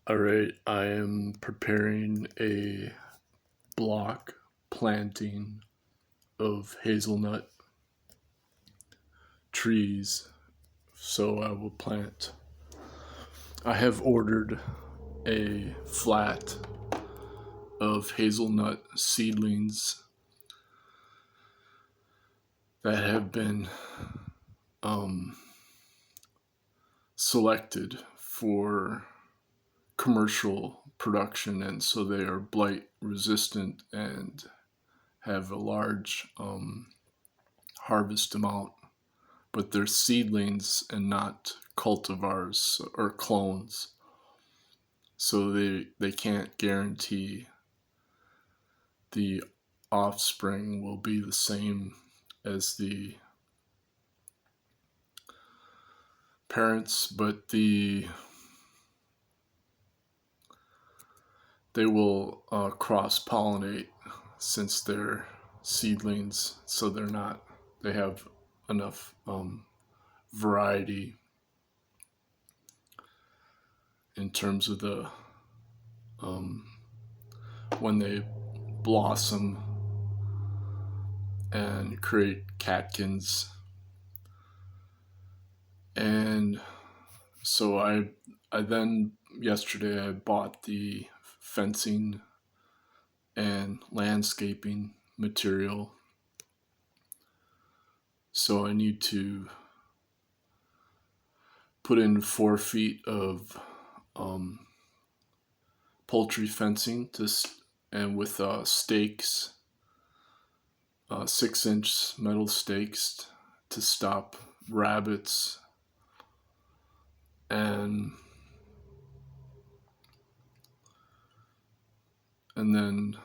All right, I am preparing a block planting of hazelnut trees. So I will plant. I have ordered a flat of hazelnut seedlings that have been selected for commercial production, and so they are blight resistant and have a large harvest amount, but they're seedlings and not cultivars or clones, so they can't guarantee the offspring will be the same as the parents, but they will cross-pollinate since they're seedlings, so they have enough variety in terms of the when they blossom and create catkins. And so I then yesterday I bought the fencing and landscaping material. So I need to put in 4 feet of poultry fencing and with stakes, 6-inch metal stakes to stop rabbits, and then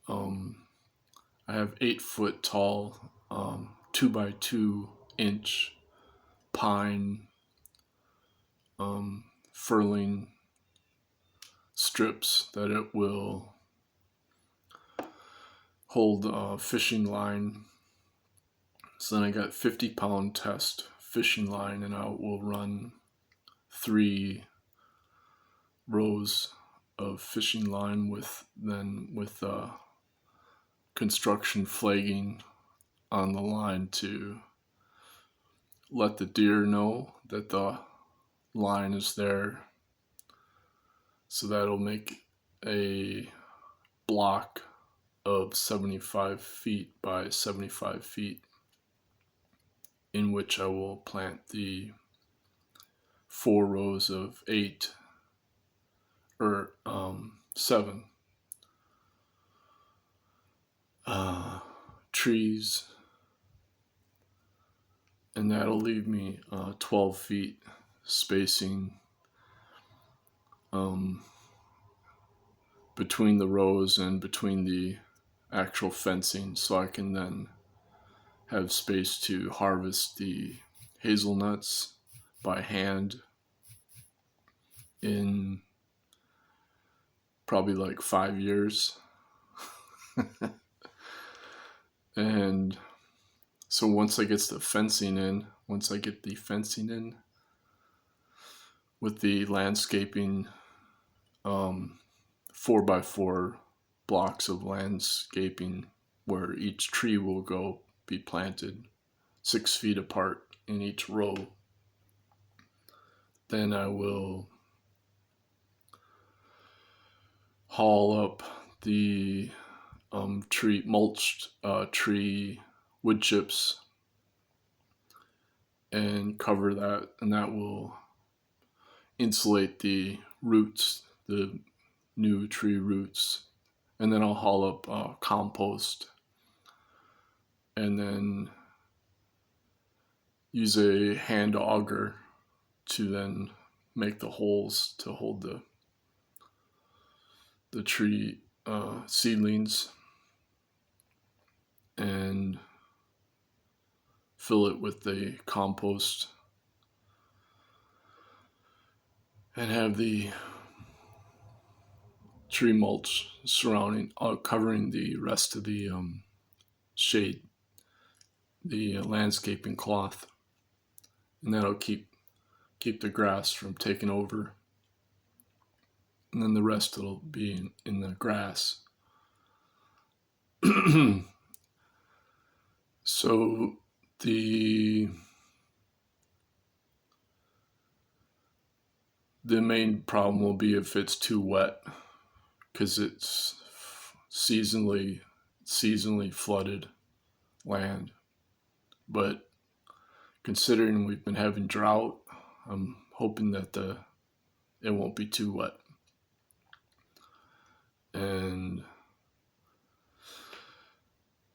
I have 8-foot tall 2 by 2 inch pine furling strips that it will hold fishing line. So then I got 50-pound test fishing line, and I will run 3 rows of fishing line with construction flagging on the line to let the deer know that the line is there. So that'll make a block of 75 feet by 75 feet in which I will plant the 4 rows of 7 trees, and that'll leave me 12 feet spacing between the rows and between the actual fencing, so I can then have space to harvest the hazelnuts by hand in probably like 5 years. And so once I get the fencing in with the landscaping, 4x4 blocks of landscaping where each tree will be planted 6 feet apart in each row, then I will haul up the mulched tree wood chips and cover that, and that will insulate the roots, the new tree roots. And then I'll haul up compost and then use a hand auger to then make the holes to hold the tree seedlings, and fill it with the compost and have the tree mulch covering the rest of the shade, the landscaping cloth, and that'll keep the grass from taking over. and then the rest will be in the grass. So the main problem will be if it's too wet, because it's seasonally flooded land. But considering we've been having drought, I'm hoping that it won't be too wet. And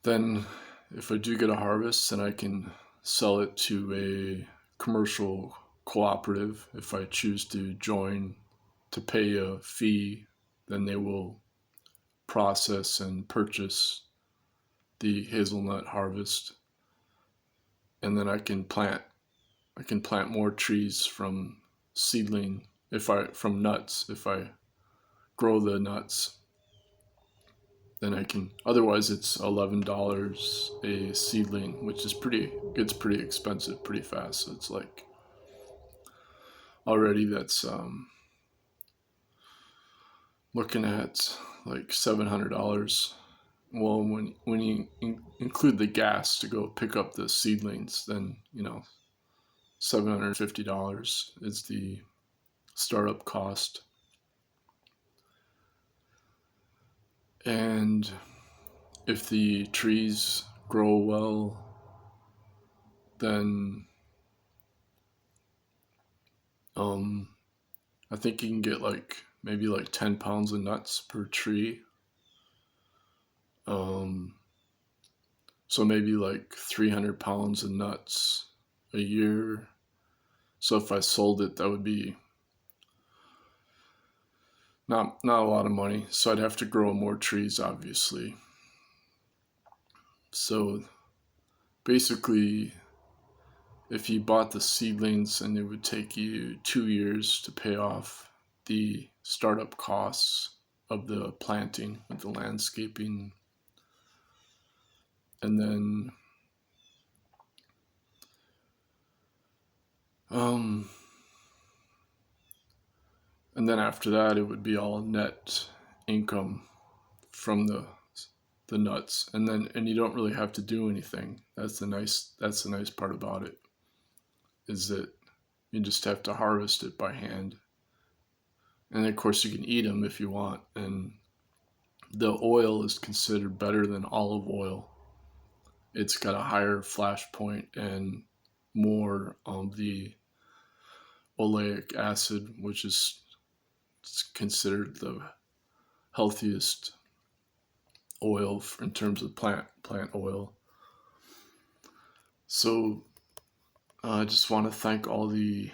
then if I do get a harvest, then I can sell it to a commercial cooperative. If I choose to join to pay a fee, then they will process and purchase the hazelnut harvest, and then I can plant more trees from seedling from nuts. If I grow the nuts, then I can. Otherwise, it's $11 a seedling, which is gets pretty expensive pretty fast. So it's like already that's looking at like $700. Well, when you include the gas to go pick up the seedlings, then $750 is the startup cost. And if the trees grow well, then I think you can get maybe 10 pounds of nuts per tree. So maybe 300 pounds of nuts a year. So if I sold it, that would be not a lot of money. So I'd have to grow more trees, obviously. So basically, if you bought the seedlings, and it would take you 2 years to pay off the startup costs of the planting with the landscaping. And then after that, it would be all net income from the nuts, and you don't really have to do anything. That's the nice part about it, is that you just have to harvest it by hand. And of course you can eat them if you want, and the oil is considered better than olive oil. It's got a higher flash point and more of the oleic acid, which is considered the healthiest oil in terms of plant oil. So I just want to thank all the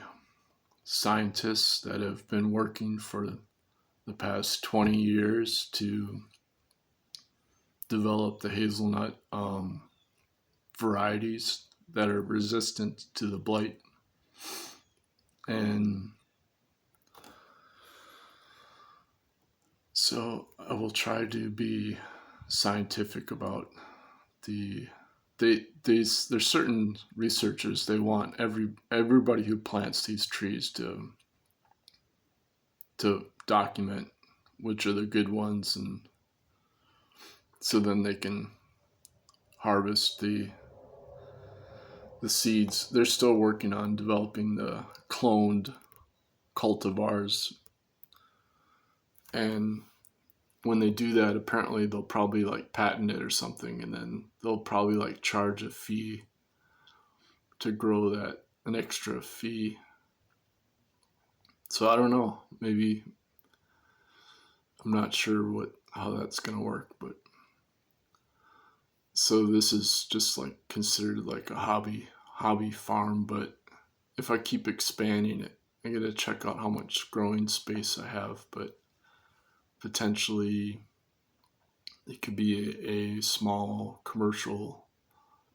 scientists that have been working for the past 20 years to develop the hazelnut varieties that are resistant to the blight. And so I will try to be scientific about there's certain researchers, they want everybody who plants these trees to document which are the good ones, and so then they can harvest the seeds. They're still working on developing the cloned cultivars, and when they do that, apparently they'll probably patent it or something, and then they'll probably charge a fee to grow that, an extra fee. So I don't know, maybe, I'm not sure how that's gonna work, but so this is just considered a hobby farm. But if I keep expanding it, I gotta check out how much growing space I have, but potentially it could be a small commercial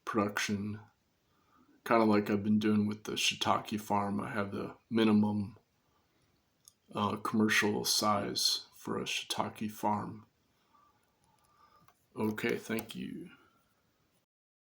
production, kind of like I've been doing with the shiitake farm. I have the minimum commercial size for a shiitake farm. Okay, thank you.